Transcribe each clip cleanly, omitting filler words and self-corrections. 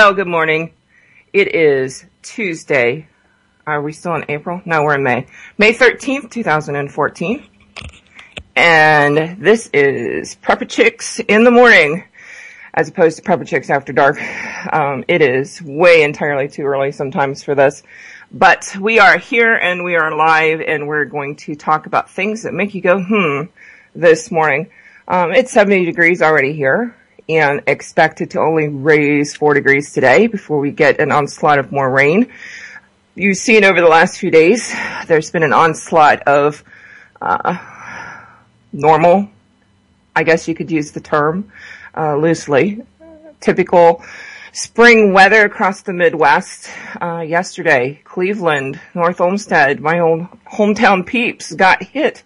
Well, good morning. It is Tuesday. Are we still in April? No, we're in May. May 13th, 2014. And this is Prepper Chicks in the morning, as opposed to Prepper Chicks after dark. It is way entirely too early sometimes for this. But we are here and we are live and we're going to talk about things that make you go, this morning. It's 70 degrees already here and expected to only raise 4 degrees today before we get an onslaught of more rain. You've seen over the last few days, there's been an onslaught of normal, I guess you could use the term loosely, typical spring weather across the Midwest. Yesterday, Cleveland, North Olmsted, my old hometown peeps got hit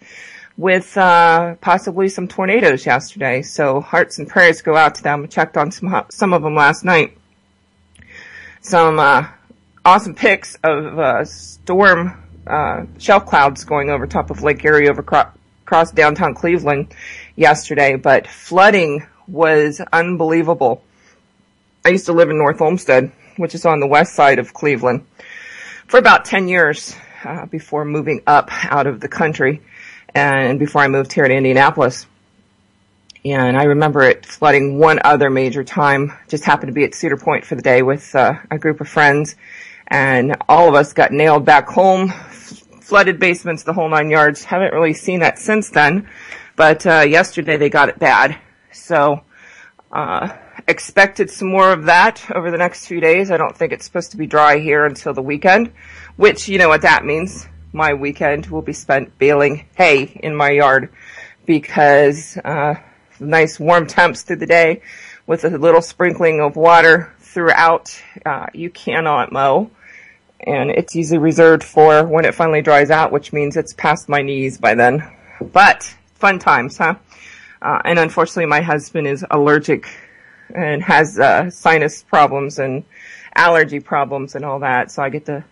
with possibly some tornadoes yesterday. So hearts and prayers go out to them. I checked on some of them last night. Some awesome pics of storm shelf clouds going over top of Lake Erie over across downtown Cleveland yesterday, but flooding was unbelievable. I used to live in North Olmsted, which is on the west side of Cleveland, for about 10 years before moving up out of the country and before I moved here to Indianapolis. And I remember it flooding one other major time. Just happened to be at Cedar Point for the day with a group of friends, and all of us got nailed back home. Flooded basements, the whole 9 yards. Haven't really seen that since then, but yesterday they got it bad. So expected some more of that over the next few days. I don't think it's supposed to be dry here until the weekend, which you know what that means. My weekend will be spent baling hay in my yard because nice warm temps through the day with a little sprinkling of water throughout. You cannot mow. And it's usually reserved for when it finally dries out, which means it's past my knees by then. But fun times, huh? And unfortunately, my husband is allergic and has sinus problems and allergy problems and all that. So I get the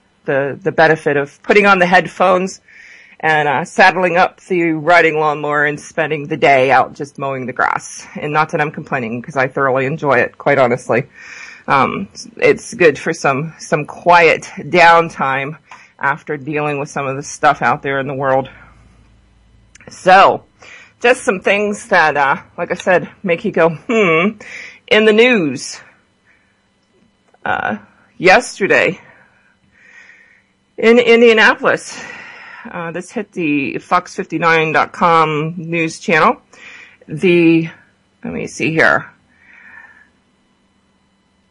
benefit of putting on the headphones and saddling up the riding lawnmower and spending the day out just mowing the grass. And not that I'm complaining, because I thoroughly enjoy it, quite honestly. It's good for some quiet downtime after dealing with some of the stuff out there in the world. So, just some things that, like I said, make you go, in the news. Yesterday, in Indianapolis, this hit the Fox59.com news channel. Let me see here.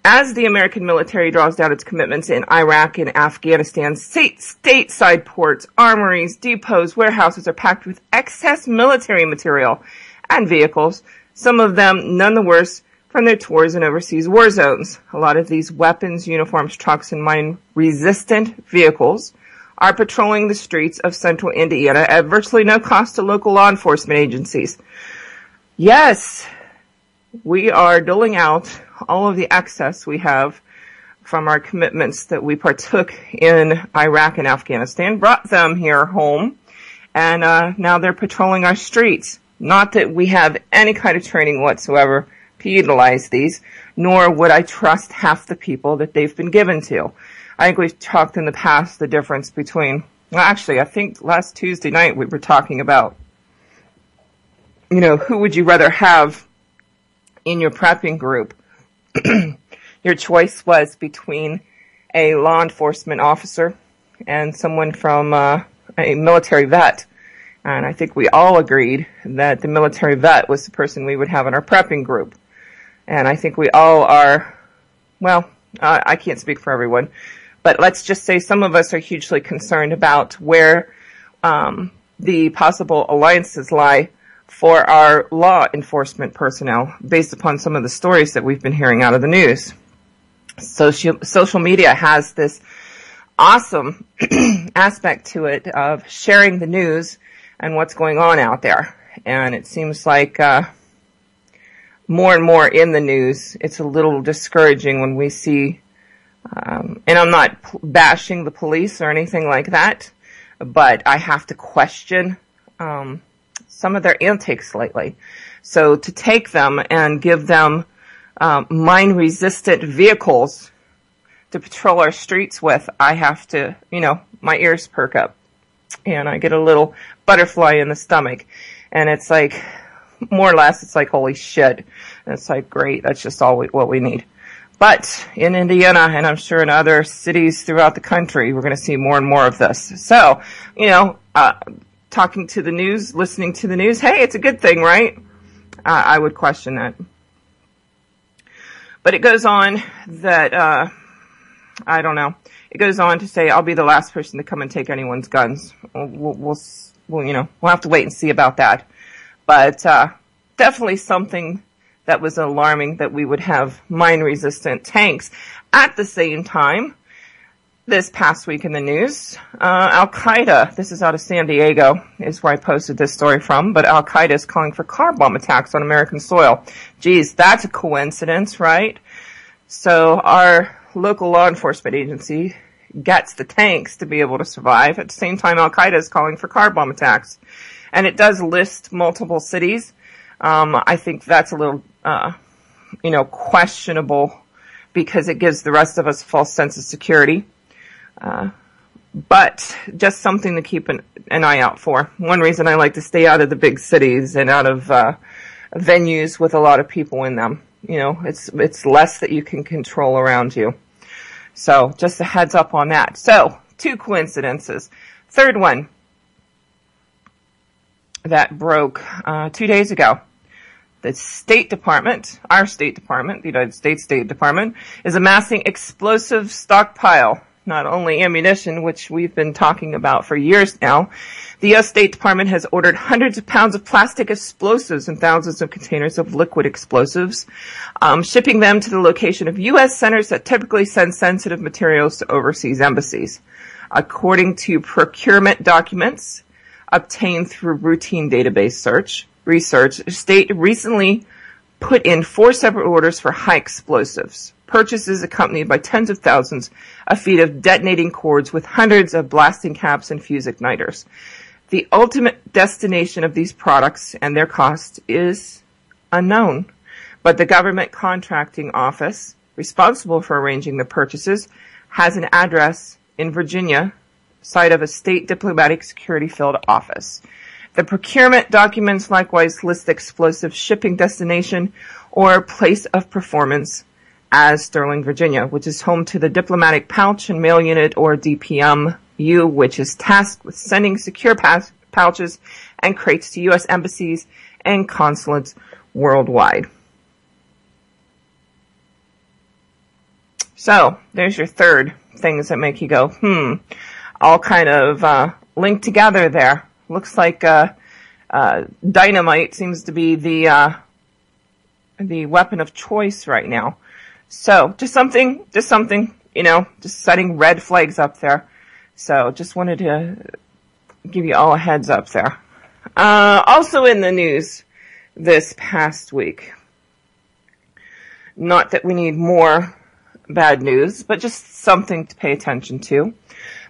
As the American military draws down its commitments in Iraq and Afghanistan, stateside ports, armories, depots, warehouses are packed with excess military material and vehicles, some of them none the worse from their tours in overseas war zones. A lot of these weapons, uniforms, trucks, and mine-resistant vehicles are patrolling the streets of central Indiana at virtually no cost to local law enforcement agencies. Yes, we are doling out all of the excess we have from our commitments that we partook in Iraq and Afghanistan, brought them here home, and now they're patrolling our streets. Not that we have any kind of training whatsoever to utilize these, nor would I trust half the people that they've been given to. I think we've talked in the past the difference between, well, actually, I think last Tuesday night we were talking about, who would you rather have in your prepping group? Your choice was between a law enforcement officer and someone from a military vet. And I think we all agreed that the military vet was the person we would have in our prepping group. And I think we all are, well, I can't speak for everyone, but let's just say some of us are hugely concerned about where the possible alliances lie for our law enforcement personnel based upon some of the stories that we've been hearing out of the news. Social media has this awesome aspect to it of sharing the news and what's going on out there. And it seems like more and more in the news, it's a little discouraging when we see, and I'm not bashing the police or anything like that, but I have to question some of their antics lately. So to take them and give them mine-resistant vehicles to patrol our streets with, I have to, my ears perk up and I get a little butterfly in the stomach. And it's like, more or less, it's like, holy shit. And it's like, great, that's just what we need. But in Indiana, and I'm sure in other cities throughout the country, we're going to see more and more of this. So, talking to the news, listening to the news, hey, it's a good thing, right? I would question that. But it goes on that, I don't know. It goes on to say, I'll be the last person to come and take anyone's guns. We'll have to wait and see about that. But, definitely something that was alarming that we would have mine-resistant tanks. At the same time, this past week in the news, Al-Qaeda, this is out of San Diego, is where I posted this story from, but Al-Qaeda is calling for car bomb attacks on American soil. Geez, that's a coincidence, right? So our local law enforcement agency gets the tanks to be able to survive. At the same time, Al-Qaeda is calling for car bomb attacks. And it does list multiple cities. I think that's a little, questionable because it gives the rest of us a false sense of security. But just something to keep an eye out for. One reason I like to stay out of the big cities and out of, venues with a lot of people in them. It's less that you can control around you. So just a heads up on that. So 2 coincidences. Third one that broke, 2 days ago. The State Department, our State Department, the United States State Department, is amassing explosive stockpile, not only ammunition, which we've been talking about for years now. The U.S. State Department has ordered hundreds of pounds of plastic explosives and thousands of containers of liquid explosives, shipping them to the location of U.S. centers that typically send sensitive materials to overseas embassies. According to procurement documents obtained through routine database research, the state recently put in 4 separate orders for high explosives. Purchases accompanied by tens of thousands of feet of detonating cords with hundreds of blasting caps and fuse igniters. The ultimate destination of these products and their cost is unknown, but the government contracting office responsible for arranging the purchases has an address in Virginia, site of a state diplomatic security field office. The procurement documents likewise list the explosive shipping destination or place of performance as Sterling, Virginia, which is home to the Diplomatic Pouch and Mail Unit, or DPMU, which is tasked with sending secure pouches and crates to U.S. embassies and consulates worldwide. So, there's your third things that make you go, all kind of linked together there. Looks like dynamite seems to be the weapon of choice right now. So just something, just setting red flags up there. So just wanted to give you all a heads up there. Also in the news this past week, not that we need more bad news, but just something to pay attention to.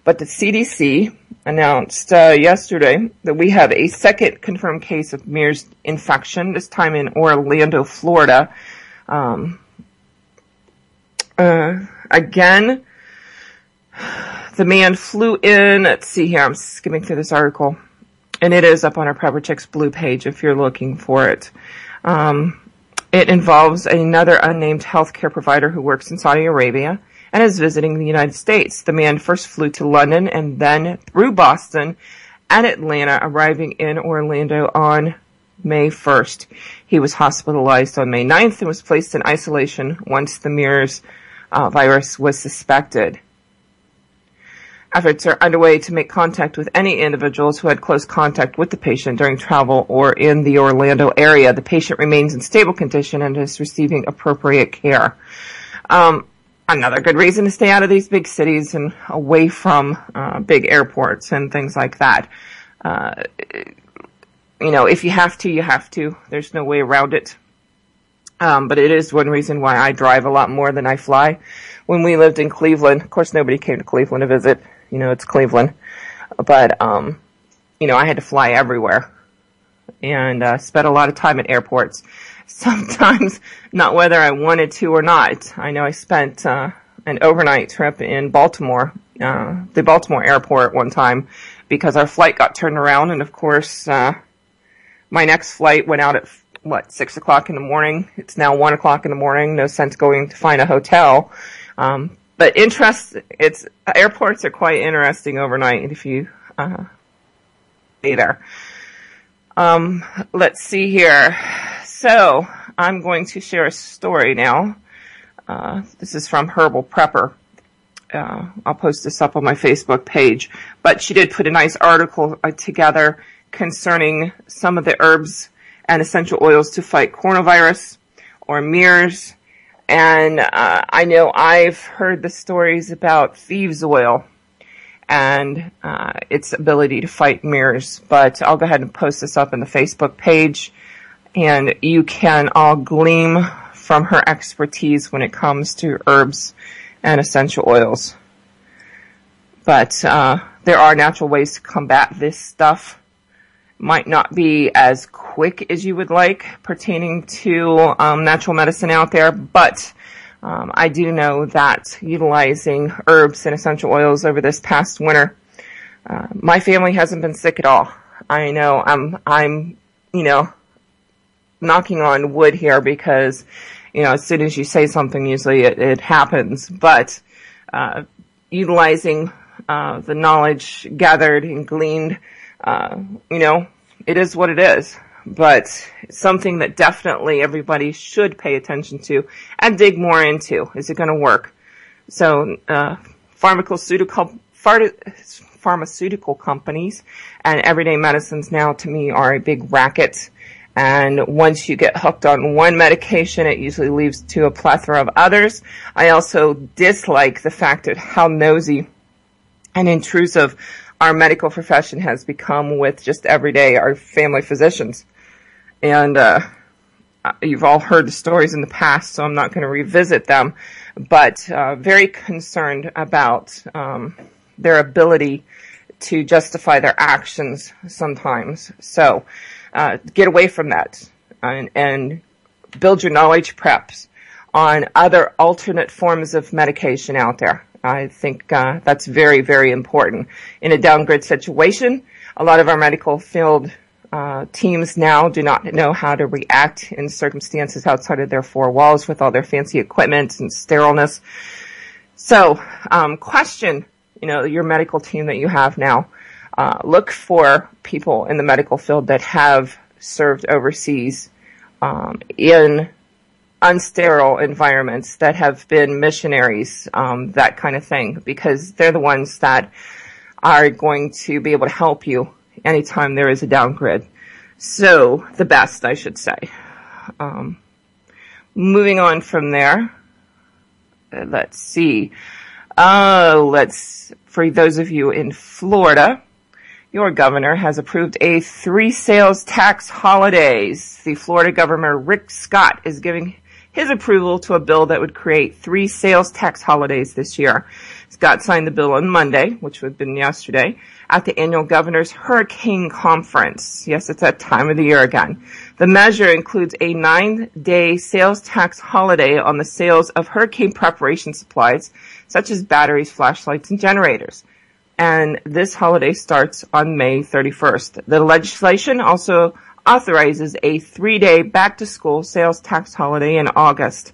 But the CDC announced yesterday that we have a second confirmed case of MERS infection, this time in Orlando, Florida. Again, the man flew in. Let's see here. I'm skimming through this article, and it is up on our Prepper Chicks Blue page if you're looking for it. It involves another unnamed healthcare provider who works in Saudi Arabia and is visiting the United States. The man first flew to London and then through Boston and Atlanta, arriving in Orlando on May 1st. He was hospitalized on May 9th and was placed in isolation once the MERS virus was suspected. Efforts are underway to make contact with any individuals who had close contact with the patient during travel or in the Orlando area. The patient remains in stable condition and is receiving appropriate care. Another good reason to stay out of these big cities and away from big airports and things like that. If you have to, you have to. There's no way around it. But it is one reason why I drive a lot more than I fly. When we lived in Cleveland, of course nobody came to Cleveland to visit. It's Cleveland. But, I had to fly everywhere and spent a lot of time at airports. sometimes not whether I wanted to or not. I know I spent an overnight trip in Baltimore, the Baltimore airport one time, because our flight got turned around, and of course, my next flight went out at 6 o'clock in the morning. It's now 1 o'clock in the morning. No sense going to find a hotel. But airports are quite interesting overnight if you stay there. Let's see here. So I'm going to share a story now. This is from Herbal Prepper. I'll post this up on my Facebook page. But she did put a nice article together concerning some of the herbs and essential oils to fight coronavirus or MERS. And I know I've heard the stories about thieves' oil and its ability to fight MERS. But I'll go ahead and post this up in the Facebook page, and you can all glean from her expertise when it comes to herbs and essential oils. But there are natural ways to combat this stuff. Might not be as quick as you would like pertaining to natural medicine out there, but I do know that utilizing herbs and essential oils over this past winter, my family hasn't been sick at all. I know I'm knocking on wood here because, as soon as you say something, usually it happens. But utilizing the knowledge gathered and gleaned, it is what it is. But something that definitely everybody should pay attention to and dig more into. Is it going to work? So, pharmaceutical companies and everyday medicines now, to me, are a big racket. And once you get hooked on one medication, it usually leads to a plethora of others. I also dislike the fact of how nosy and intrusive our medical profession has become with just our family physicians. And you've all heard the stories in the past, so I'm not going to revisit them, but very concerned about their ability to justify their actions sometimes. So get away from that and build your knowledge preps on other alternate forms of medication out there. I think that's very, very important. In a downgrid situation, a lot of our medical field teams now do not know how to react in circumstances outside of their four walls with all their fancy equipment and sterileness. So, question, your medical team that you have now. Look for people in the medical field that have served overseas in unsterile environments, that have been missionaries, that kind of thing, because they're the ones that are going to be able to help you anytime there is a downgrid. So, the best, I should say. Moving on from there, let's see. For those of you in Florida, your governor has approved 3 sales tax holidays. The Florida Governor, Rick Scott, is giving his approval to a bill that would create 3 sales tax holidays this year. Scott signed the bill on Monday, which would have been yesterday, at the annual Governor's Hurricane Conference. Yes, it's that time of the year again. The measure includes a 9-day sales tax holiday on the sales of hurricane preparation supplies, such as batteries, flashlights, and generators. And this holiday starts on May 31st. The legislation also authorizes a 3-day back-to-school sales tax holiday in August.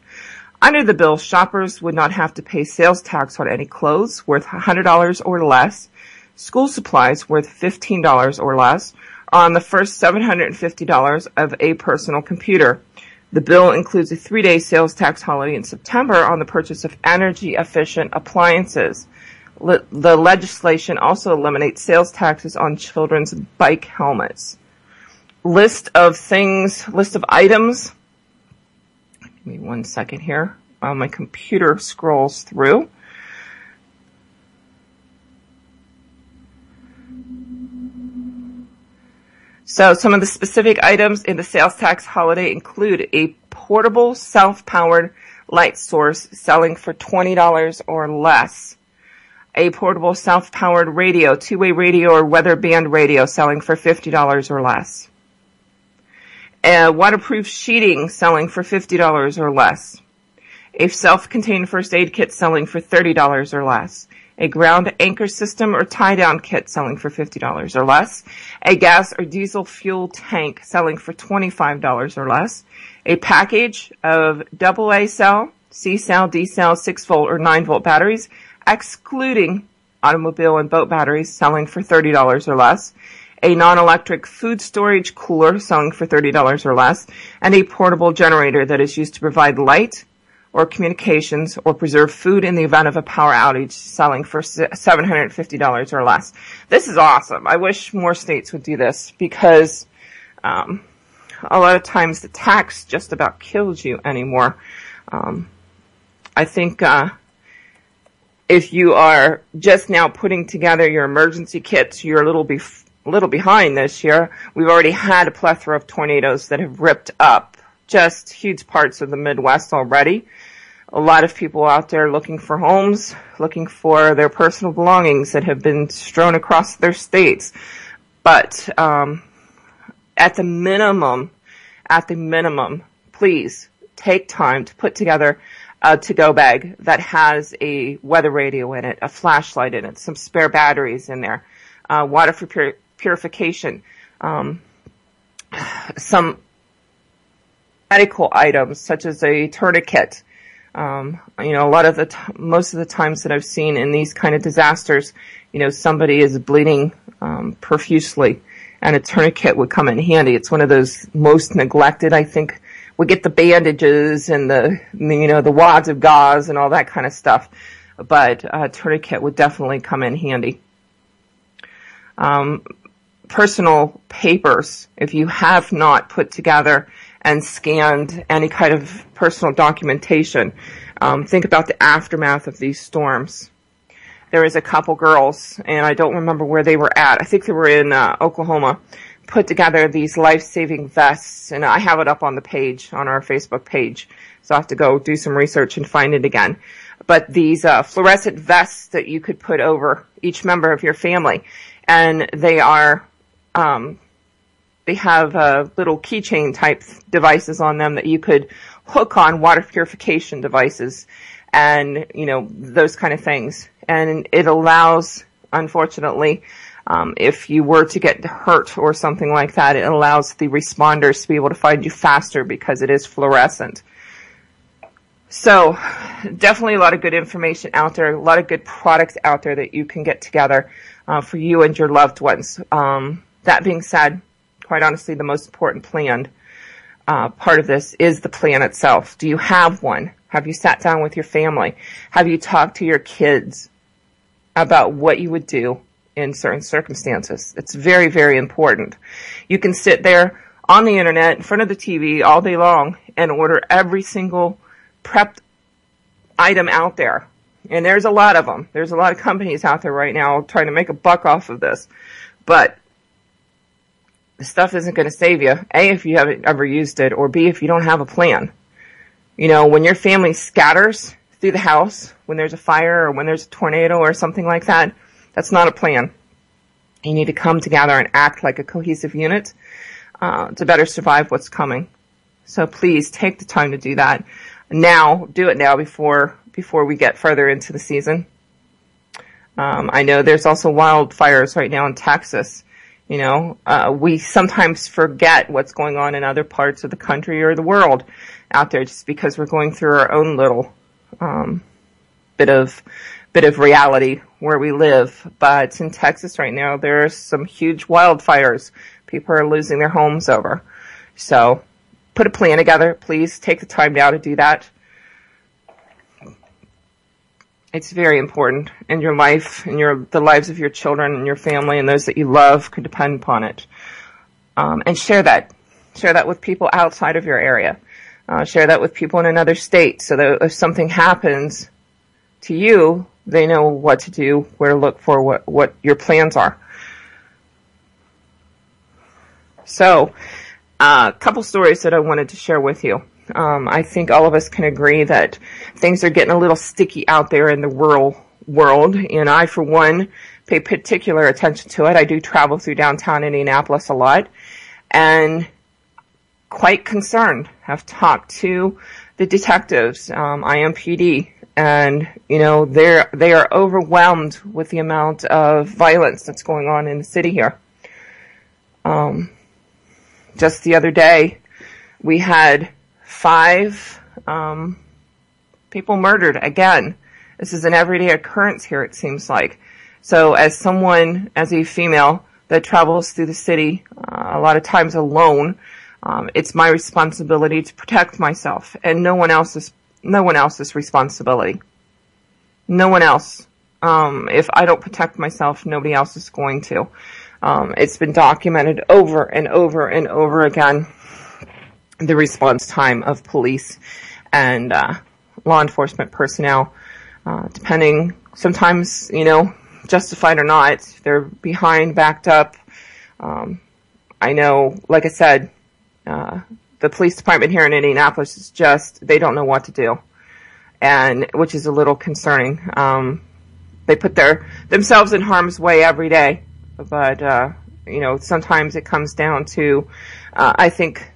Under the bill, shoppers would not have to pay sales tax on any clothes worth $100 or less, school supplies worth $15 or less, or on the first $750 of a personal computer. The bill includes a 3-day sales tax holiday in September on the purchase of energy-efficient appliances. The legislation also eliminates sales taxes on children's bike helmets. List of items. Give me 1 second here while my computer scrolls through. So some of the specific items in the sales tax holiday include a portable self-powered light source selling for $20 or less. A portable self-powered radio, two-way radio or weather band radio selling for $50 or less. Waterproof sheeting selling for $50 or less. A self-contained first aid kit selling for $30 or less. A ground anchor system or tie-down kit selling for $50 or less. A gas or diesel fuel tank selling for $25 or less. A package of AA cell, C cell, D cell, 6-volt or 9-volt batteries, excluding automobile and boat batteries, selling for $30 or less. A non-electric food storage cooler selling for $30 or less. And a portable generator that is used to provide light or communications or preserve food in the event of a power outage, selling for $750 or less. This is awesome. I wish more states would do this, because a lot of times the tax just about kills you anymore. I think if you are just now putting together your emergency kits, you're a little behind this year. We've already had a plethora of tornadoes that have ripped up just huge parts of the Midwest already. A lot of people out there looking for homes, looking for their personal belongings that have been strewn across their states. But at the minimum, please take time to put together a to-go bag that has a weather radio in it, a flashlight in it, some spare batteries in there, water for purification, some medical items such as a tourniquet. Most of the times that I've seen in these kind of disasters, somebody is bleeding profusely, and a tourniquet would come in handy. It's one of those most neglected. I think we get the bandages and the wads of gauze and all that kind of stuff, but a tourniquet would definitely come in handy. Personal papers, if you have not put together and scanned any kind of personal documentation, think about the aftermath of these storms. There was a couple girls, and I don't remember where they were at. I think they were in Oklahoma, put together these life-saving vests, and I have it up on the page, on our Facebook page, so I have to go do some research and find it again. But these fluorescent vests that you could put over each member of your family, and they are they have little keychain type devices on them that you could hook on water purification devices and, those kind of things. And it allows, unfortunately, if you were to get hurt or something like that, it allows the responders to be able to find you faster because it is fluorescent. So definitely a lot of good information out there, a lot of good products out there that you can get together for you and your loved ones. That being said, quite honestly, the most important part of this is the plan itself. Do you have one? Have you sat down with your family? Have you talked to your kids about what you would do in certain circumstances? It's very, very important. You can sit there on the internet in front of the TV all day long and order every single prepped item out there. And there's a lot of them. There's a lot of companies out there right now trying to make a buck off of this. But the stuff isn't going to save you, A, if you haven't ever used it, or B, if you don't have a plan. When your family scatters through the house, when there's a fire or when there's a tornado or something like that, that's not a plan. You need to come together and act like a cohesive unit to better survive what's coming. So please take the time to do that now. Do it now before we get further into the season. I know there's also wildfires right now in Texas. We sometimes forget what's going on in other parts of the country or the world out there just because we're going through our own little bit of reality where we live. But in Texas right now, there's some huge wildfires. People are losing their homes over. So put a plan together. Please take the time now to do that. It's very important in your life, in the lives of your children and your family and those that you love could depend upon it. And share that. Share that with people outside of your area. Share that with people in another state so that if something happens to you, they know what to do, where to look for, what your plans are. So, a couple stories that I wanted to share with you. I think all of us can agree that things are getting a little sticky out there in the rural world, and I, for one, pay particular attention to it. I do travel through downtown Indianapolis a lot, and quite concerned. Have talked to the detectives, IMPD, and, you know, they are overwhelmed with the amount of violence that's going on in the city here. Just the other day, we had 5 people murdered again. This is an everyday occurrence here, it seems like. So as a female that travels through the city, a lot of times alone, it's my responsibility to protect myself, and no one else's responsibility. No one else. If I don't protect myself, nobody else is going to. It's been documented over and over and over again, the response time of police and law enforcement personnel, depending, sometimes, you know, justified or not, they're behind, backed up. I know, like I said, the police department here in Indianapolis is just, they don't know what to do, and which is a little concerning. They put themselves in harm's way every day, but you know, sometimes it comes down to, I think,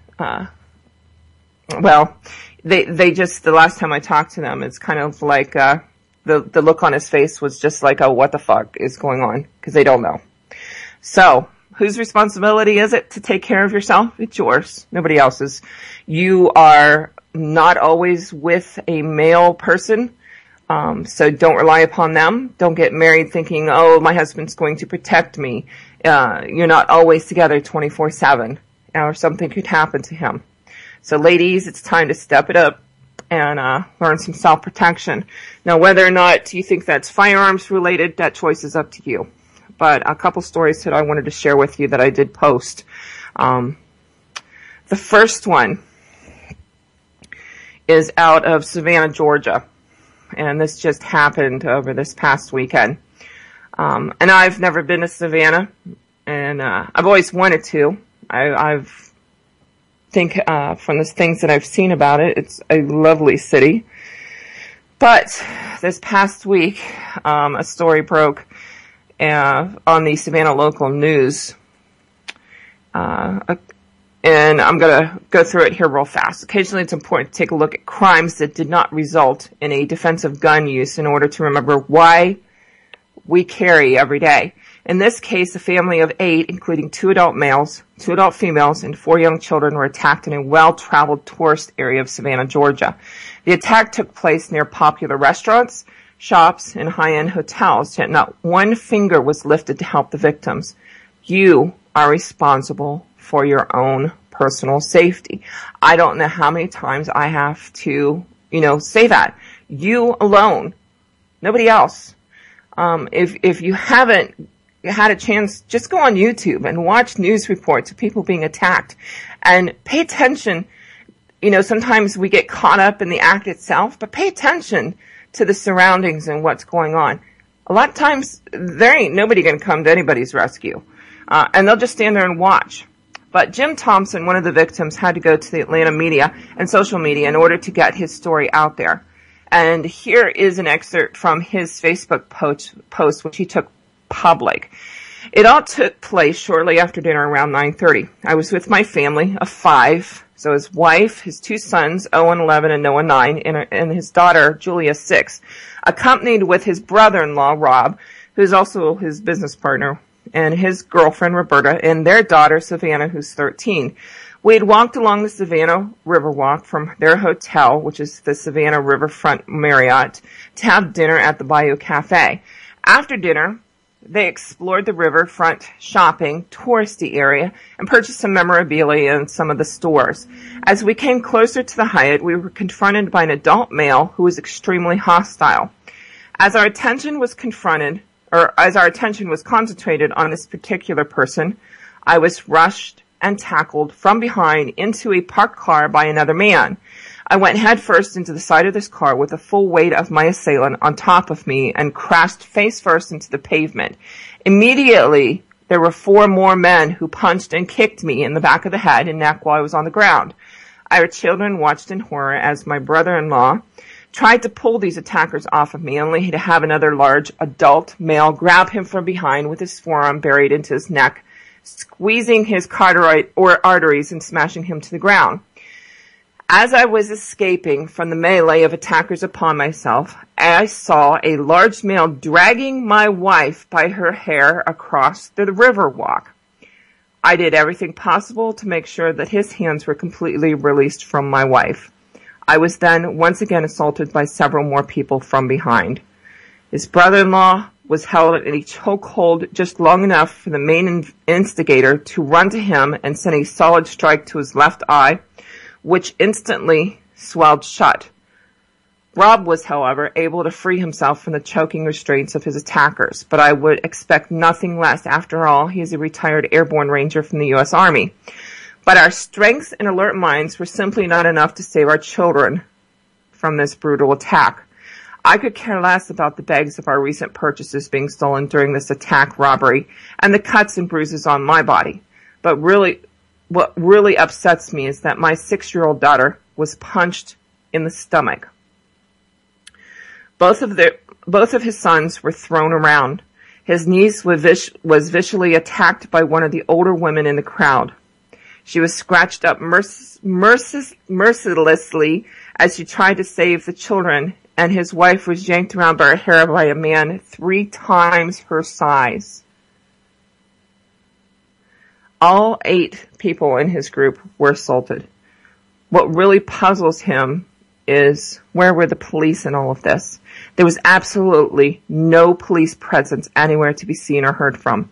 well, they just, the last time I talked to them, it's kind of like the look on his face was just like, oh, what the fuck is going on? Because they don't know. So, whose responsibility is it to take care of yourself? It's yours. Nobody else's. You are not always with a male person, so don't rely upon them. Don't get married thinking, oh, my husband's going to protect me. You're not always together 24/7, or something could happen to him. So ladies, it's time to step it up and learn some self-protection. Now, whether or not you think that's firearms related, that choice is up to you. But a couple stories that I wanted to share with you that I did post. The first one is out of Savannah, Georgia. And this just happened over this past weekend. And I've never been to Savannah, and I've always wanted to. I've think from the things that I've seen about it, it's a lovely city. But this past week, a story broke on the Savannah local news, and I'm going to go through it here real fast. Occasionally it's important to take a look at crimes that did not result in a defensive gun use in order to remember why we carry every day. In this case, a family of 8, including 2 adult males, 2 adult females, and 4 young children were attacked in a well-traveled tourist area of Savannah, Georgia. The attack took place near popular restaurants, shops, and high-end hotels, yet not one finger was lifted to help the victims. You are responsible for your own personal safety. I don't know how many times I have to, say that. You alone. Nobody else. If you haven't had a chance, just go on YouTube and watch news reports of people being attacked and pay attention. Sometimes we get caught up in the act itself, but pay attention to the surroundings and what's going on. A lot of times there ain't nobody going to come to anybody's rescue, and they'll just stand there and watch. But Jim Thompson, one of the victims, had to go to the Atlanta media and social media in order to get his story out there. And here is an excerpt from his Facebook post, which he took public. It all took place shortly after dinner around 9:30. I was with my family of 5, so his wife, his 2 sons, Owen 11 and Noah 9, and his daughter, Julia 6, accompanied with his brother-in-law, Rob, who's also his business partner, and his girlfriend, Roberta, and their daughter, Savannah, who's 13. We had walked along the Savannah Riverwalk from their hotel, which is the Savannah Riverfront Marriott, to have dinner at the Bayou Cafe. After dinner, they explored the riverfront shopping, touristy area, and purchased some memorabilia in some of the stores. As we came closer to the Hyatt, we were confronted by an adult male who was extremely hostile. As our attention was concentrated on this particular person, I was rushed and tackled from behind into a parked car by another man. I went headfirst into the side of this car with the full weight of my assailant on top of me and crashed face first into the pavement. Immediately, there were 4 more men who punched and kicked me in the back of the head and neck while I was on the ground. Our children watched in horror as my brother-in-law tried to pull these attackers off of me, only to have another large adult male grab him from behind with his forearm buried into his neck, squeezing his carotid or arteries and smashing him to the ground. As I was escaping from the melee of attackers upon myself, I saw a large male dragging my wife by her hair across the river walk. I did everything possible to make sure that his hands were completely released from my wife. I was then once again assaulted by several more people from behind. His brother-in-law was held in a chokehold just long enough for the main instigator to run to him and send a solid strike to his left eye, which instantly swelled shut. Rob was, however, able to free himself from the choking restraints of his attackers, but I would expect nothing less. After all, he is a retired airborne ranger from the U.S. Army. But our strengths and alert minds were simply not enough to save our children from this brutal attack. I could care less about the bags of our recent purchases being stolen during this attack robbery and the cuts and bruises on my body. But what really upsets me is that my 6-year-old daughter was punched in the stomach. Both of his sons were thrown around. His niece was viciously attacked by one of the older women in the crowd. She was scratched up mercilessly as she tried to save the children, and his wife was yanked around by her hair by a man 3 times her size. All 8 people in his group were assaulted. What really puzzles him is, where were the police in all of this? There was absolutely no police presence anywhere to be seen or heard from.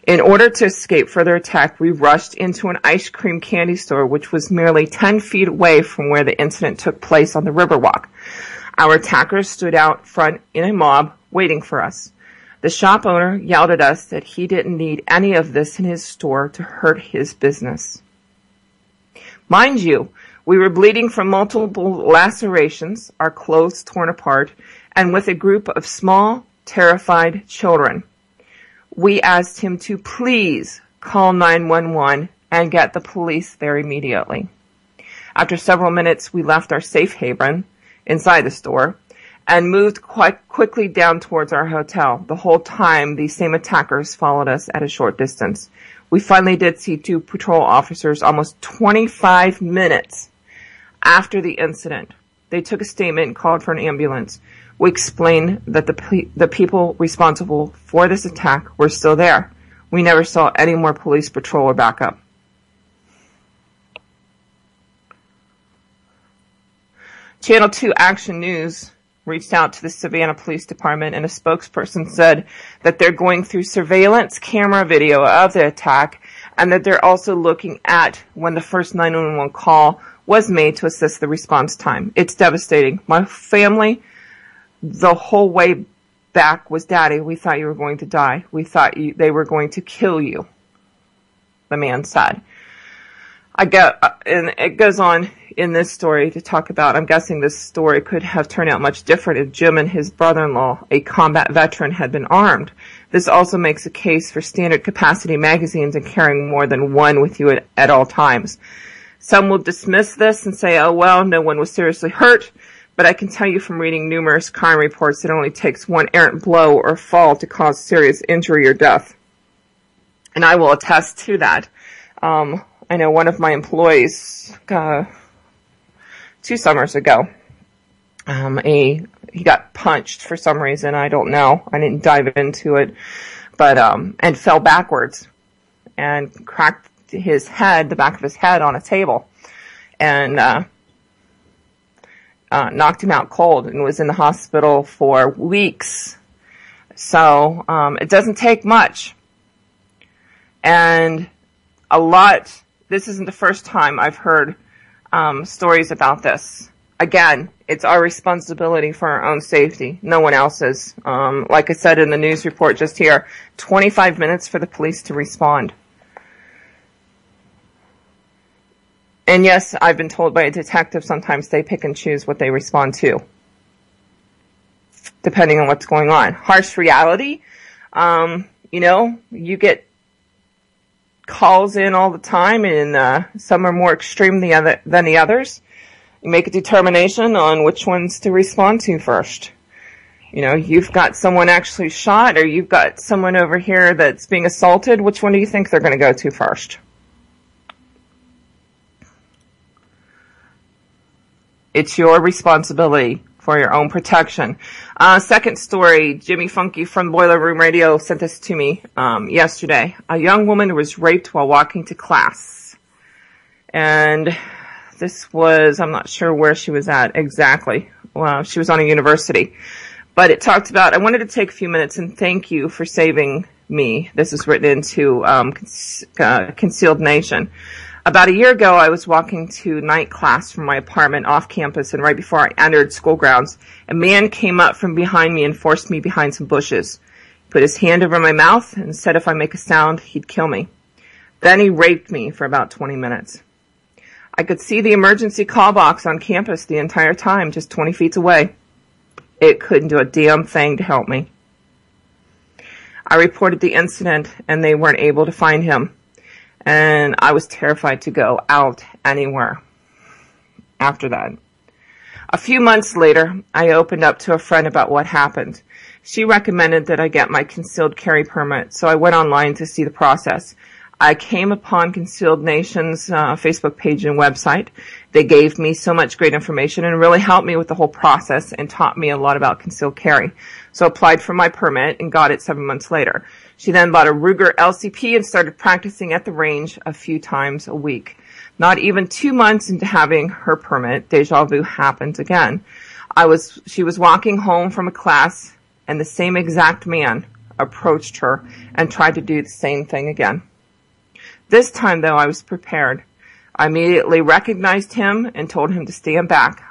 In order to escape further attack, we rushed into an ice cream candy store, which was merely 10 feet away from where the incident took place on the Riverwalk. Our attackers stood out front in a mob, waiting for us. The shop owner yelled at us that he didn't need any of this in his store to hurt his business. Mind you, we were bleeding from multiple lacerations, our clothes torn apart, and with a group of small, terrified children. We asked him to please call 911 and get the police there immediately. After several minutes, we left our safe haven inside the store and moved quite quickly down towards our hotel. The whole time, these same attackers followed us at a short distance. We finally did see 2 patrol officers almost 25 minutes after the incident. They took a statement and called for an ambulance. We explained that the people responsible for this attack were still there. We never saw any more police patrol or backup. Channel 2 Action News reached out to the Savannah Police Department, and a spokesperson said that they're going through surveillance camera video of the attack and that they're also looking at when the first 911 call was made to assess the response time. It's devastating. My family, the whole way back, was, Daddy, we thought you were going to die. We thought they were going to kill you, the man said. And it goes on in this story to talk about, I'm guessing this story could have turned out much different if Jim and his brother-in-law, a combat veteran, had been armed. This also makes a case for standard capacity magazines and carrying more than one with you at all times. Some will dismiss this and say, oh well, no one was seriously hurt, but I can tell you from reading numerous crime reports that it only takes one errant blow or fall to cause serious injury or death. And I will attest to that. I know one of my employees, 2 summers ago, he got punched for some reason. I don't know. I didn't dive into it, but, and fell backwards and cracked his head, the back of his head, on a table, and, knocked him out cold and was in the hospital for weeks. So, it doesn't take much. And this isn't the first time I've heard stories about this. Again, it's our responsibility for our own safety, no one else's. Like I said in the news report just here, 25 minutes for the police to respond. And yes, I've been told by a detective sometimes they pick and choose what they respond to, depending on what's going on. Harsh reality, you get calls in all the time, and some are more extreme than the others. You make a determination on which ones to respond to first. You know, you've got someone actually shot, or you've got someone over here that's being assaulted. Which one do you think they're going to go to first? It's your responsibility for your own protection. Second story, Jimmy Funky from Boiler Room Radio sent this to me yesterday. A young woman was raped while walking to class. And this was, I'm not sure where she was at exactly. Well, she was on a university. But it talked about, I wanted to take a few minutes and thank you for saving me. This is written into Concealed Nation. About a year ago, I was walking to night class from my apartment off campus, and right before I entered school grounds, a man came up from behind me and forced me behind some bushes. He put his hand over my mouth and said if I make a sound, he'd kill me. Then he raped me for about 20 minutes. I could see the emergency call box on campus the entire time, just 20 feet away. It couldn't do a damn thing to help me. I reported the incident, and they weren't able to find him. And I was terrified to go out anywhere after that. A few months later, I opened up to a friend about what happened. She recommended that I get my concealed carry permit, so I went online to see the process. I came upon Concealed Nation's Facebook page and website. They gave me so much great information and really helped me with the whole process and taught me a lot about concealed carry. So I applied for my permit and got it 7 months later. She then bought a Ruger LCP and started practicing at the range a few times a week. Not even 2 months into having her permit, deja vu happened again. She was walking home from a class, and the same exact man approached her and tried to do the same thing again. This time, though, I was prepared. I immediately recognized him and told him to stand back.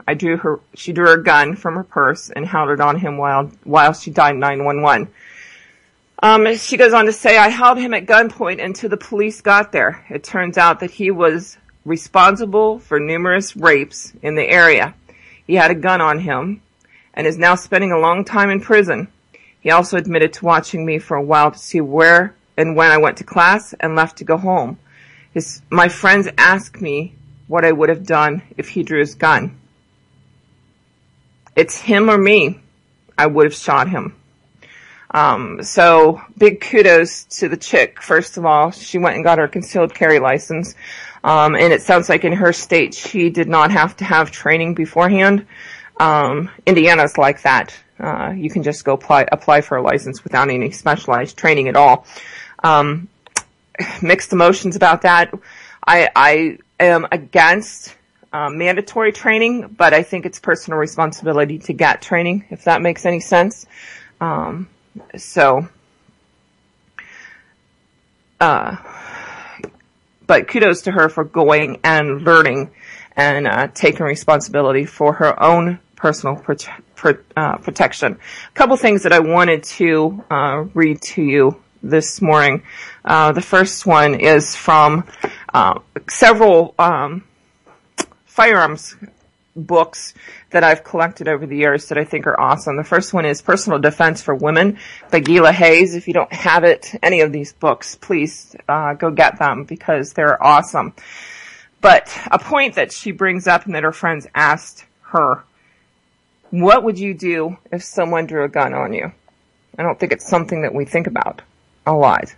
She drew her gun from her purse and held it on him while she dialed 911. She goes on to say, I held him at gunpoint until the police got there. It turns out that he was responsible for numerous rapes in the area. He had a gun on him and is now spending a long time in prison. He also admitted to watching me for a while to see where and when I went to class and left to go home. My friends asked me what I would have done if he drew his gun. It's him or me. I would have shot him. So big kudos to the chick. First of all, she went and got her concealed carry license. And it sounds like in her state, she did not have to have training beforehand. Indiana's like that. You can just go apply for a license without any specialized training at all. Mixed emotions about that. I am against mandatory training, but I think it's personal responsibility to get training, if that makes any sense. But kudos to her for going and learning and taking responsibility for her own personal protection. A couple things that I wanted to read to you this morning. The first one is from several firearms books that I've collected over the years that I think are awesome. The first one is Personal Defense for Women by Gila Hayes. If you don't have any of these books, please go get them because they're awesome. But a point that she brings up and that her friends asked her, what would you do if someone drew a gun on you? I don't think it's something that we think about a lot.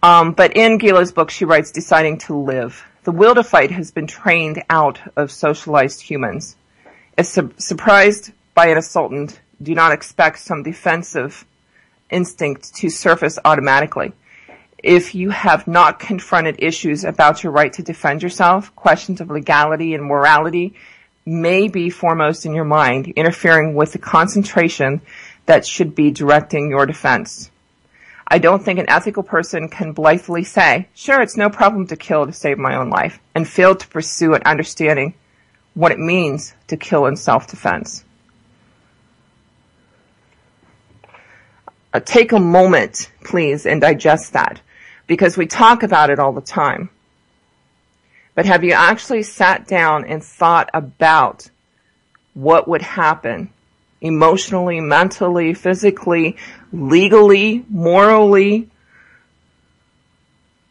But in Gila's book, she writes, Deciding to Live. The will to fight has been trained out of socialized humans. If surprised by an assaultant, do not expect some defensive instinct to surface automatically. If you have not confronted issues about your right to defend yourself, questions of legality and morality may be foremost in your mind, interfering with the concentration that should be directing your defense. I don't think an ethical person can blithely say, sure, it's no problem to kill to save my own life, and fail to pursue an understanding what it means to kill in self-defense. Take a moment, please, and digest that, because we talk about it all the time. But have you actually sat down and thought about what would happen emotionally, mentally, physically, legally, morally,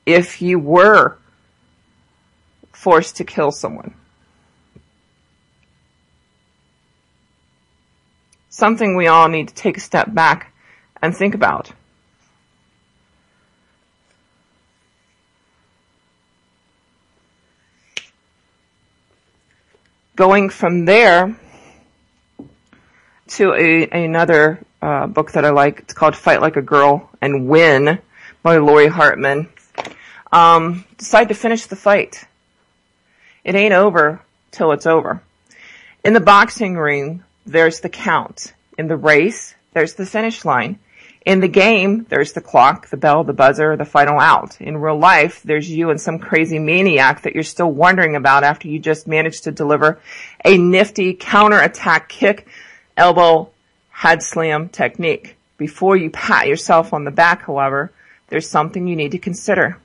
if you were forced to kill someone? something we all need to take a step back and think about. Going from there to another book that I like. It's called Fight Like a Girl and Win by Lori Hartman. Decide to finish the fight. It ain't over till it's over. In the boxing ring, there's the count. In the race, there's the finish line. In the game, there's the clock, the bell, the buzzer, the final out. In real life, there's you and some crazy maniac that you're still wondering about after you just managed to deliver a nifty counterattack kick, elbow, head slam technique. Before you pat yourself on the back, however, there's something you need to consider.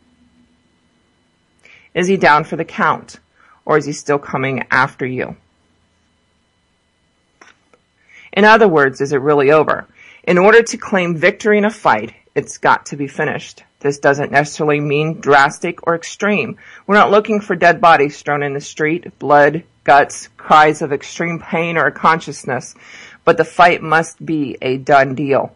Is he down for the count, or is he still coming after you? In other words, is it really over? In order to claim victory in a fight, it's got to be finished. This doesn't necessarily mean drastic or extreme. We're not looking for dead bodies strewn in the street, blood, guts, cries of extreme pain or consciousness, but the fight must be a done deal.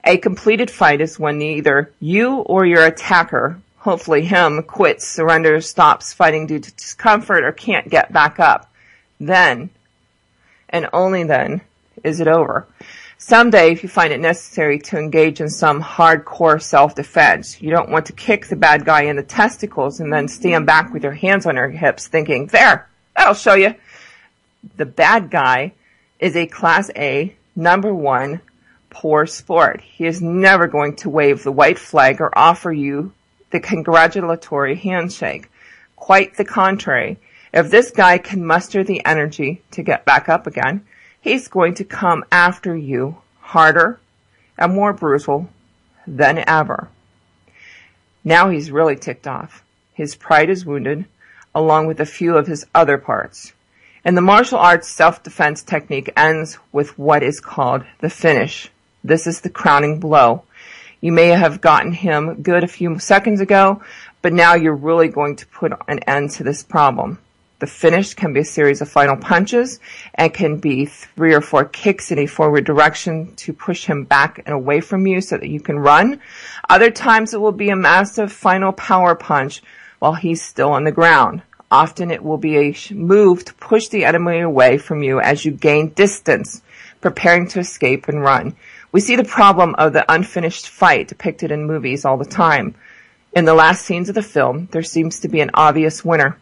A completed fight is when either you or your attacker, hopefully him, quits, surrenders, stops fighting due to discomfort, or can't get back up. Then, and only then, is it over. Someday, if you find it necessary to engage in some hardcore self-defense, you don't want to kick the bad guy in the testicles and then stand back with your hands on your hips thinking, there, that'll show you. The bad guy is a Class A, number 1, poor sport. He is never going to wave the white flag or offer you the congratulatory handshake. Quite the contrary. If this guy can muster the energy to get back up again, he's going to come after you harder and more brutal than ever. Now he's really ticked off. His pride is wounded, along with a few of his other parts. And the martial arts self-defense technique ends with what is called the finish. This is the crowning blow. You may have gotten him good a few seconds ago, but now you're really going to put an end to this problem. The finish can be a series of final punches and can be 3 or 4 kicks in a forward direction to push him back and away from you so that you can run. Other times it will be a massive final power punch while he's still on the ground. Often it will be a move to push the enemy away from you as you gain distance, preparing to escape and run. We see the problem of the unfinished fight depicted in movies all the time. In the last scenes of the film, there seems to be an obvious winner.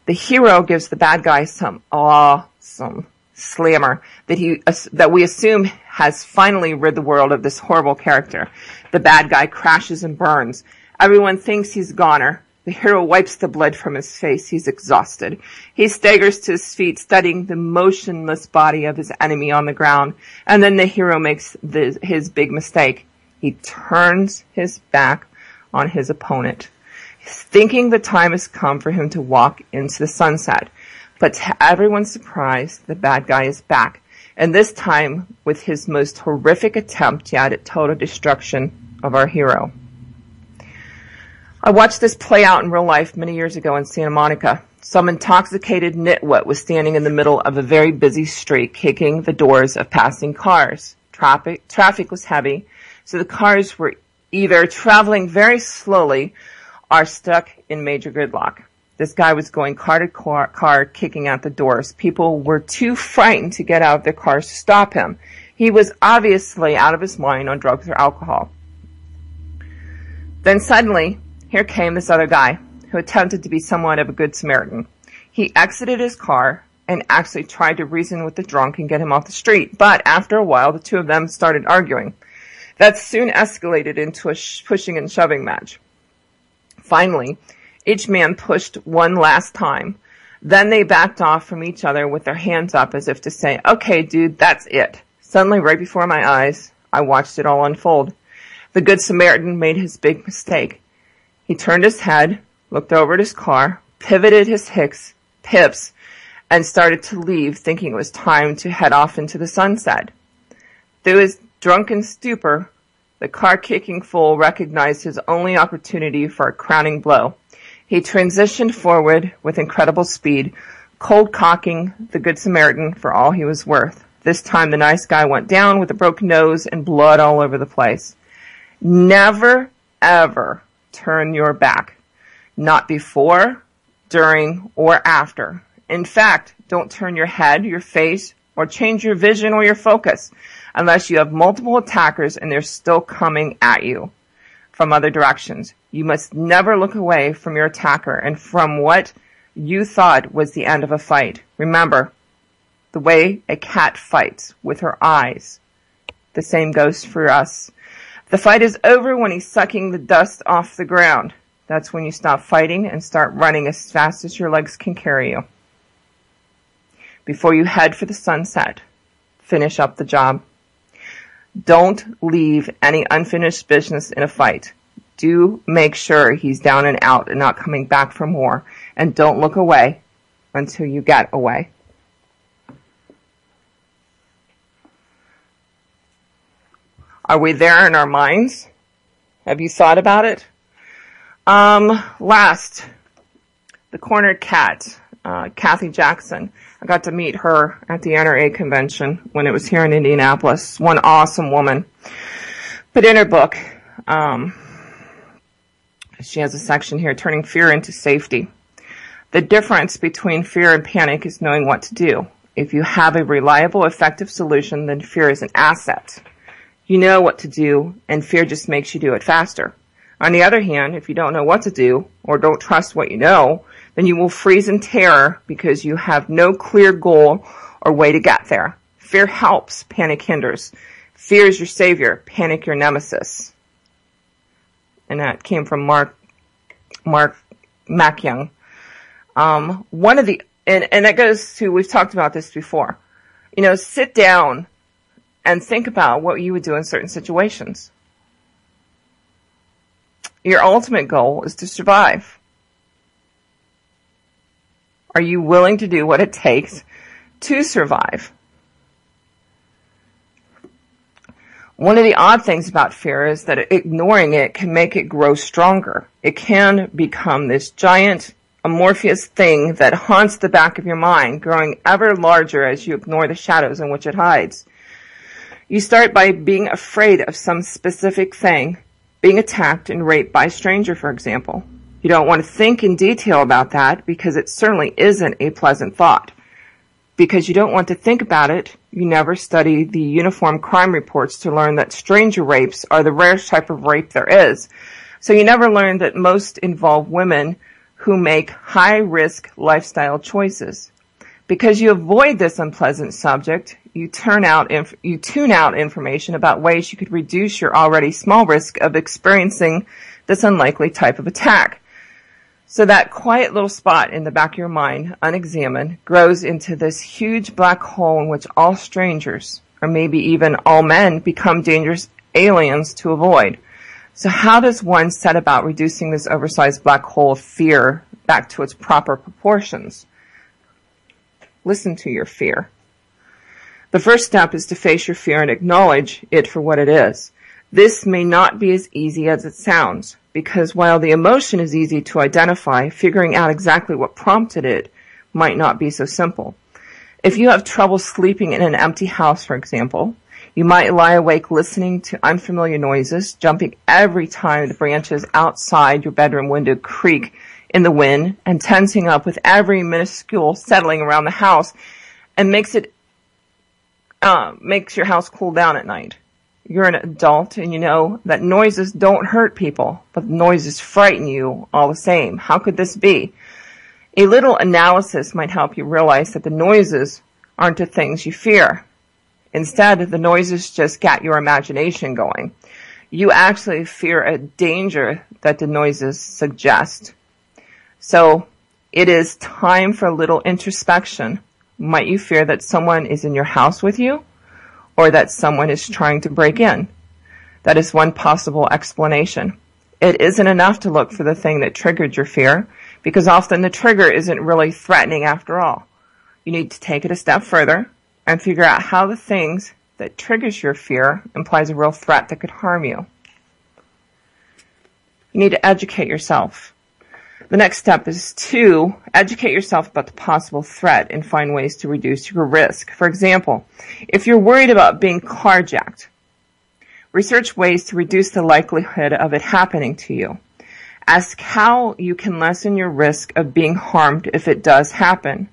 The hero gives the bad guy some awesome slammer that we assume has finally rid the world of this horrible character. The bad guy crashes and burns. Everyone thinks he's goner. The hero wipes the blood from his face. He's exhausted. He staggers to his feet, studying the motionless body of his enemy on the ground. And then the hero makes his big mistake. He turns his back on his opponent, thinking the time has come for him to walk into the sunset. But to everyone's surprise, the bad guy is back, and this time with his most horrific attempt yet at total destruction of our hero. I watched this play out in real life many years ago in Santa Monica. Some intoxicated nitwit was standing in the middle of a very busy street, kicking the doors of passing cars. Traffic was heavy, so the cars were either traveling very slowly are stuck in major gridlock. This guy was going car to car, kicking out the doors. People were too frightened to get out of their cars to stop him. He was obviously out of his mind on drugs or alcohol. Then suddenly, here came this other guy who attempted to be somewhat of a good Samaritan. He exited his car and actually tried to reason with the drunk and get him off the street. But after a while, the two of them started arguing. That soon escalated into a pushing and shoving match. Finally, each man pushed one last time. Then they backed off from each other with their hands up as if to say, okay, dude, that's it. Suddenly, right before my eyes, I watched it all unfold. The Good Samaritan made his big mistake. He turned his head, looked over at his car, pivoted his pips, and started to leave, thinking it was time to head off into the sunset. Through his drunken stupor, the car-kicking fool recognized his only opportunity for a crowning blow. He transitioned forward with incredible speed, cold-cocking the Good Samaritan for all he was worth. This time the nice guy went down with a broken nose and blood all over the place. Never, ever turn your back. Not before, during, or after. In fact, don't turn your head, your face, or change your vision or your focus unless you have multiple attackers and they're still coming at you from other directions. You must never look away from your attacker and from what you thought was the end of a fight. Remember, the way a cat fights with her eyes, the same goes for us. The fight is over when he's sucking the dust off the ground. That's when you stop fighting and start running as fast as your legs can carry you. Before you head for the sunset, finish up the job. Don't leave any unfinished business in a fight. Do make sure he's down and out and not coming back for more. And don't look away until you get away. Are we there in our minds? Have you thought about it? Last, the cornered cat, Kathy Jackson. I got to meet her at the NRA convention when it was here in Indianapolis. One awesome woman. But in her book, she has a section here, Turning Fear into Safety. The difference between fear and panic is knowing what to do. If you have a reliable, effective solution, then fear is an asset. You know what to do, and fear just makes you do it faster. On the other hand, if you don't know what to do, or don't trust what you know, then you will freeze in terror because you have no clear goal or way to get there. Fear helps, panic hinders. Fear is your savior, panic your nemesis. And that came from Mark McYoung. And that goes to, we've talked about this before. Sit down and think about what you would do in certain situations. Your ultimate goal is to survive. Are you willing to do what it takes to survive? One of the odd things about fear is that ignoring it can make it grow stronger. It can become this giant amorphous thing that haunts the back of your mind, growing ever larger as you ignore the shadows in which it hides. You start by being afraid of some specific thing, being attacked and raped by a stranger, for example. You don't want to think in detail about that because it certainly isn't a pleasant thought. Because you don't want to think about it, you never study the uniform crime reports to learn that stranger rapes are the rarest type of rape there is. So you never learn that most involve women who make high-risk lifestyle choices. Because you avoid this unpleasant subject, you tune out information about ways you could reduce your already small risk of experiencing this unlikely type of attack. So that quiet little spot in the back of your mind, unexamined, grows into this huge black hole in which all strangers, or maybe even all men, become dangerous aliens to avoid. So how does one set about reducing this oversized black hole of fear back to its proper proportions? Listen to your fear. The first step is to face your fear and acknowledge it for what it is. This may not be as easy as it sounds, because while the emotion is easy to identify, figuring out exactly what prompted it might not be so simple. If you have trouble sleeping in an empty house, for example, you might lie awake listening to unfamiliar noises, jumping every time the branches outside your bedroom window creak in the wind, and tensing up with every minuscule settling around the house, and makes your house cool down at night. You're an adult and you know that noises don't hurt people, but noises frighten you all the same. How could this be? A little analysis might help you realize that the noises aren't the things you fear. Instead, the noises just get your imagination going. You actually fear a danger that the noises suggest. So it is time for a little introspection. Might you fear that someone is in your house with you? Or that someone is trying to break in? That is one possible explanation. It isn't enough to look for the thing that triggered your fear, because often the trigger isn't really threatening after all. You need to take it a step further and figure out how the things that triggers your fear implies a real threat that could harm you. You need to educate yourself. The next step is to educate yourself about the possible threat and find ways to reduce your risk. For example, if you're worried about being carjacked, research ways to reduce the likelihood of it happening to you. Ask how you can lessen your risk of being harmed if it does happen.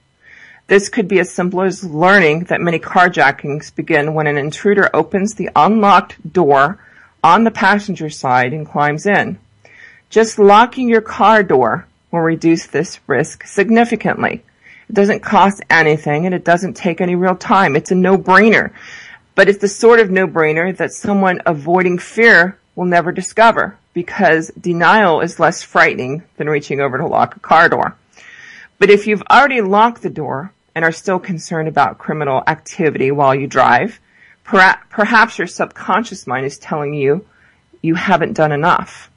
This could be as simple as learning that many carjackings begin when an intruder opens the unlocked door on the passenger side and climbs in. Just locking your car door will reduce this risk significantly. It doesn't cost anything and it doesn't take any real time. It's a no-brainer. But it's the sort of no-brainer that someone avoiding fear will never discover, because denial is less frightening than reaching over to lock a car door. But if you've already locked the door and are still concerned about criminal activity while you drive, perhaps your subconscious mind is telling you you haven't done enough.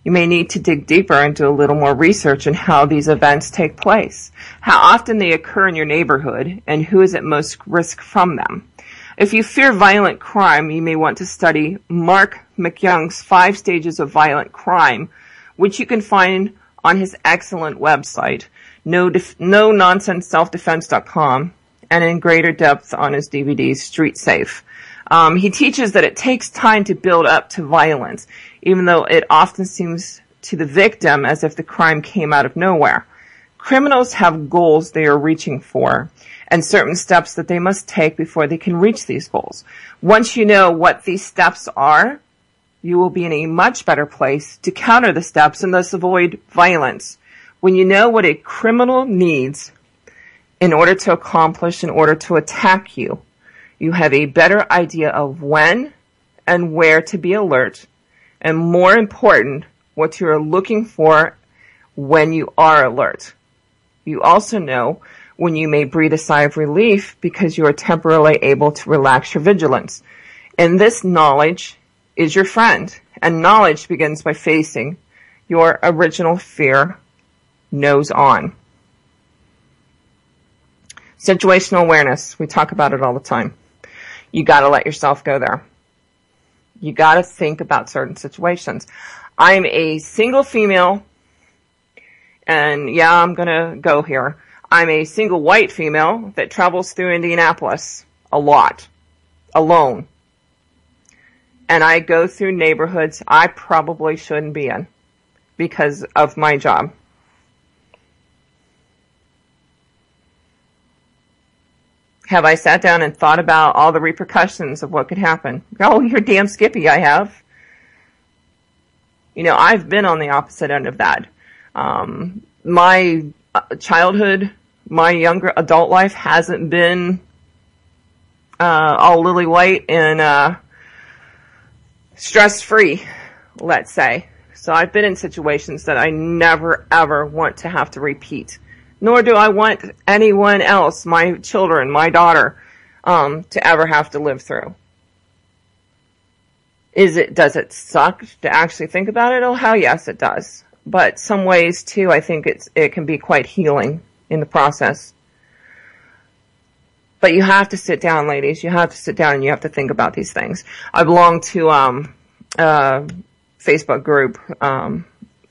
You may need to dig deeper and do a little more research on how these events take place, how often they occur in your neighborhood, and who is at most risk from them. If you fear violent crime, you may want to study Mark McYoung's 5 Stages of Violent Crime, which you can find on his excellent website, no-nonsense-self-defense.com, and in greater depth on his DVD, Street Safe. He teaches that it takes time to build up to violence, even though it often seems to the victim as if the crime came out of nowhere. Criminals have goals they are reaching for, and certain steps that they must take before they can reach these goals. Once you know what these steps are, you will be in a much better place to counter the steps and thus avoid violence. When you know what a criminal needs in order to accomplish, in order to attack you, you have a better idea of when and where to be alert, and more important, what you are looking for when you are alert. You also know when you may breathe a sigh of relief because you are temporarily able to relax your vigilance. And this knowledge is your friend, and knowledge begins by facing your original fear nose on. Situational awareness. We talk about it all the time. You gotta let yourself go there. You gotta think about certain situations. I'm a single female, and yeah, I'm gonna go here. I'm a single white female that travels through Indianapolis a lot, alone. And I go through neighborhoods I probably shouldn't be in because of my job. Have I sat down and thought about all the repercussions of what could happen? Oh, you're damn skippy, I have. You know, I've been on the opposite end of that. My childhood, my younger adult life hasn't been all lily white and stress-free, let's say. So I've been in situations that I never, ever want to have to repeat. Nor do I want anyone else, my children, my daughter, to ever have to live through. Does it suck to actually think about it? Oh, hell yes, it does. But some ways too, I think it can be quite healing in the process. But you have to sit down, ladies. You have to sit down and you have to think about these things. I belong to a Facebook group.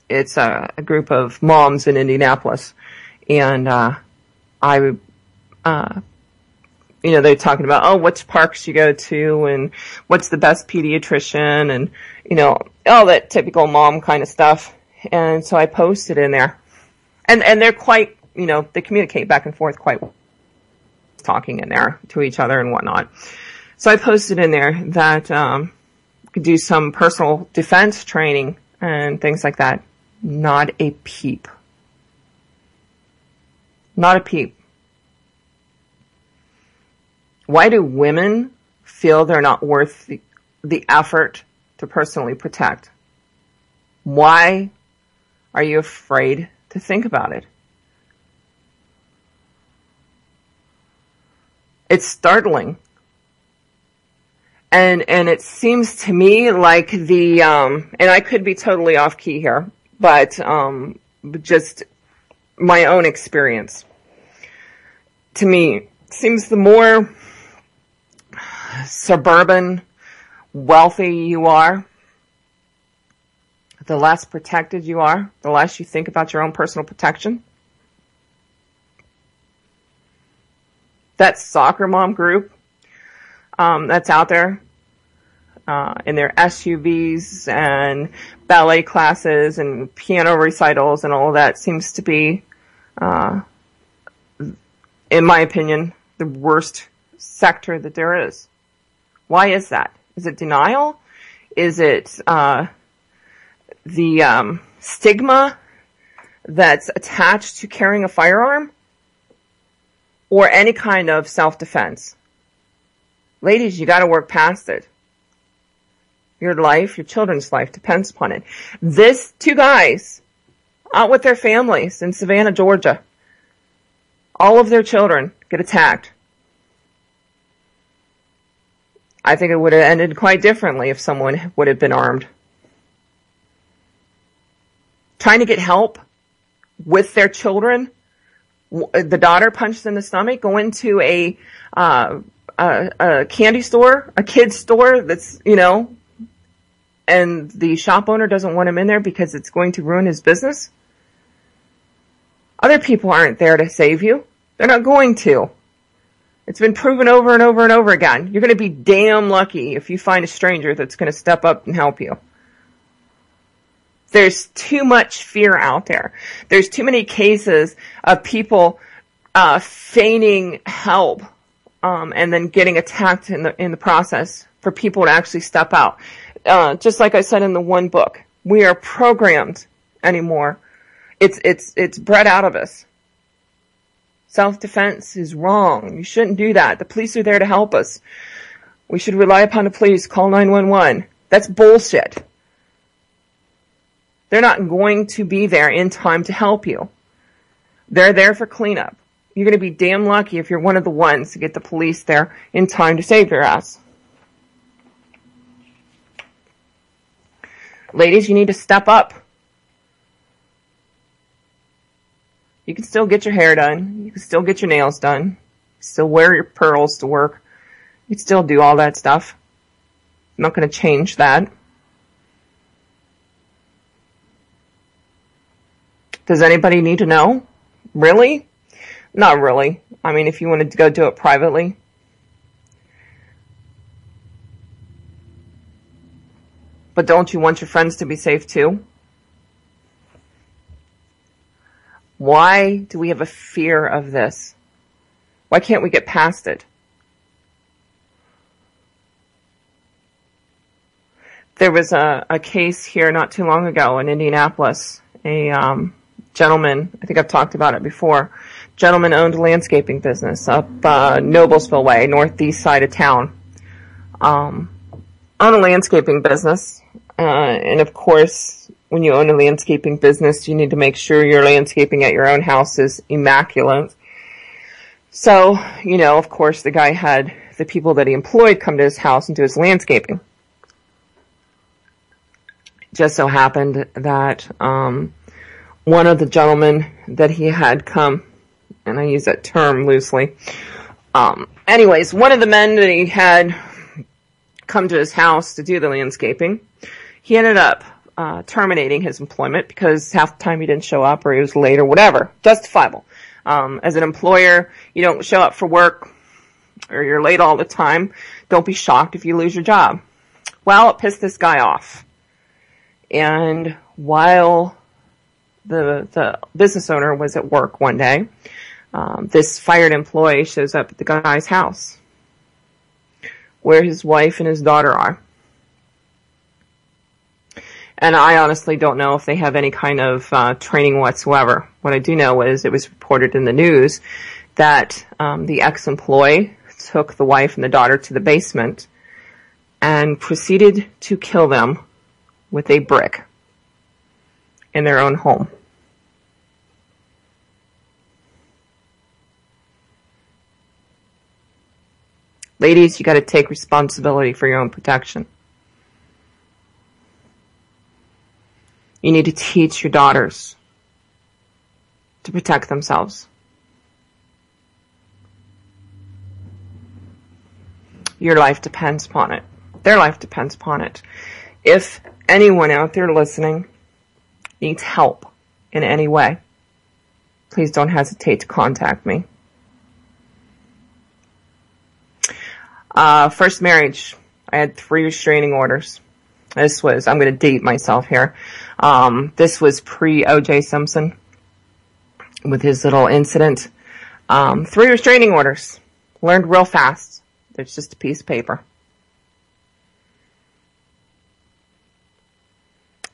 It's a group of moms in Indianapolis. And they're talking about, which parks you go to and what's the best pediatrician and, all that typical mom kind of stuff. And so I posted in there. And they're quite, they communicate back and forth quite well, talking in there to each other and whatnot. So I posted in there that could do some personal defense training and things like that. Not a peep. Not a peep. Why do women feel they're not worth the effort to personally protect? Why are you afraid to think about it? It's startling. And it seems to me like and I could be totally off key here, but just my own experience. To me, seems the more suburban, wealthy you are, the less protected you are, the less you think about your own personal protection. That soccer mom group that's out there in their SUVs and ballet classes and piano recitals and all of that seems to be, in my opinion, the worst sector that there is. Why is that? Is it denial? Is it the stigma that's attached to carrying a firearm? Or any kind of self-defense? Ladies, you gotta work past it. Your life, your children's life depends upon it. Two guys out with their families in Savannah, Georgia. All of their children get attacked. I think it would have ended quite differently if someone would have been armed. Trying to get help with their children. The daughter punched in the stomach, go into a candy store, a kid's store that's, and the shop owner doesn't want him in there because it's going to ruin his business. Other people aren't there to save you. They're not going to. It's been proven over and over and over again. You're going to be damn lucky if you find a stranger that's going to step up and help you. There's too much fear out there. There's too many cases of people feigning help and then getting attacked in the process for people to actually step out. Just like I said in the one book, we are programmed anymore. It's bred out of us. Self-defense is wrong. You shouldn't do that. The police are there to help us. We should rely upon the police. Call 911. That's bullshit. They're not going to be there in time to help you. They're there for cleanup. You're going to be damn lucky if you're one of the ones to get the police there in time to save your ass. Ladies, you need to step up. You can still get your hair done. You can still get your nails done. Still wear your pearls to work. You can still do all that stuff. I'm not going to change that. Does anybody need to know? Really? Not really. I mean, if you wanted to go do it privately. But don't you want your friends to be safe too? Why do we have a fear of this? Why can't we get past it? There was a case here not too long ago in Indianapolis. A gentleman, I think I've talked about it before, gentleman owned a landscaping business up Noblesville way, northeast side of town. Owned a landscaping business. And of course, when you own a landscaping business, you need to make sure your landscaping at your own house is immaculate. So, of course, the guy had the people that he employed come to his house and do his landscaping. Just so happened that one of the gentlemen that he had come, and I use that term loosely, anyways, one of the men that he had come to his house to do the landscaping, he ended up terminating his employment because half the time he didn't show up or he was late or whatever. Justifiable. As an employer, you don't show up for work or you're late all the time. Don't be shocked if you lose your job. Well, it pissed this guy off. And while the business owner was at work one day, this fired employee shows up at the guy's house where his wife and his daughter are. And I honestly don't know if they have any kind of training whatsoever. What I do know is it was reported in the news that the ex-employee took the wife and the daughter to the basement and proceeded to kill them with a brick in their own home. Ladies, you got to take responsibility for your own protection. You need to teach your daughters to protect themselves. Your life depends upon it. Their life depends upon it. If anyone out there listening needs help in any way, please don't hesitate to contact me. First marriage, I had 3 restraining orders. This was, I'm going to date myself here. This was pre-O.J. Simpson with his little incident. 3 restraining orders. Learned real fast. There's just a piece of paper.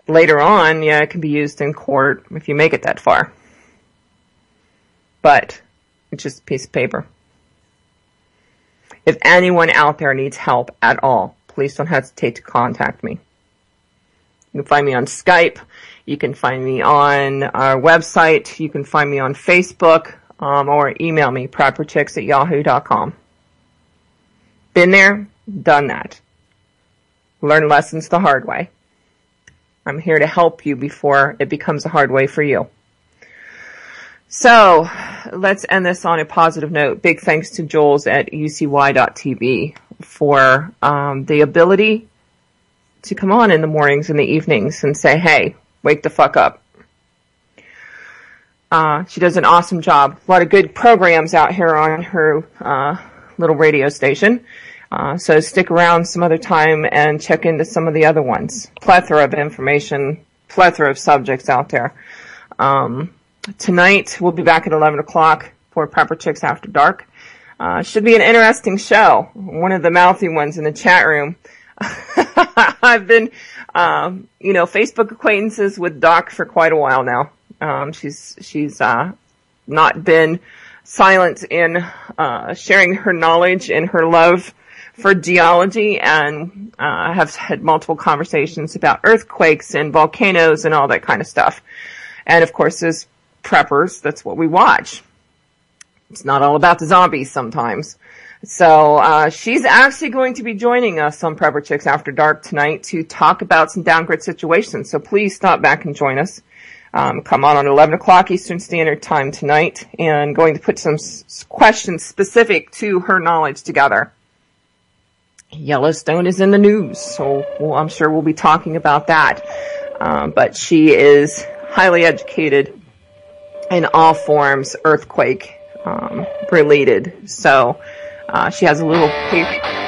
Later on, yeah, it can be used in court if you make it that far. But it's just a piece of paper. If anyone out there needs help at all, please don't hesitate to contact me. You can find me on Skype. You can find me on our website. You can find me on Facebook, or email me, prepperchicks@yahoo.com. Been there, done that. Learn lessons the hard way. I'm here to help you before it becomes a hard way for you. So, let's end this on a positive note. Big thanks to Jules at UCY.tv for the ability to come on in the mornings and the evenings and say, hey, wake the fuck up. She does an awesome job. A lot of good programs out here on her little radio station. So stick around some other time and check into some of the other ones. Plethora of information, plethora of subjects out there. Tonight, we'll be back at 11 o'clock for Prepper Chicks After Dark. Should be an interesting show. One of the mouthy ones in the chat room. I've been, Facebook acquaintances with Doc for quite a while now. She's not been silent in, sharing her knowledge and her love for geology, and, have had multiple conversations about earthquakes and volcanoes and all that kind of stuff. And of course, as preppers, that's what we watch. It's not all about the zombies sometimes. So, she's actually going to be joining us on Prepper Chicks After Dark tonight to talk about some downgrade situations. So please stop back and join us. Come on 11 o'clock Eastern Standard Time tonight, and going to put some questions specific to her knowledge together. Yellowstone is in the news, so I'm sure we'll be talking about that. But she is highly educated in all forms earthquake related. So she has a little paper.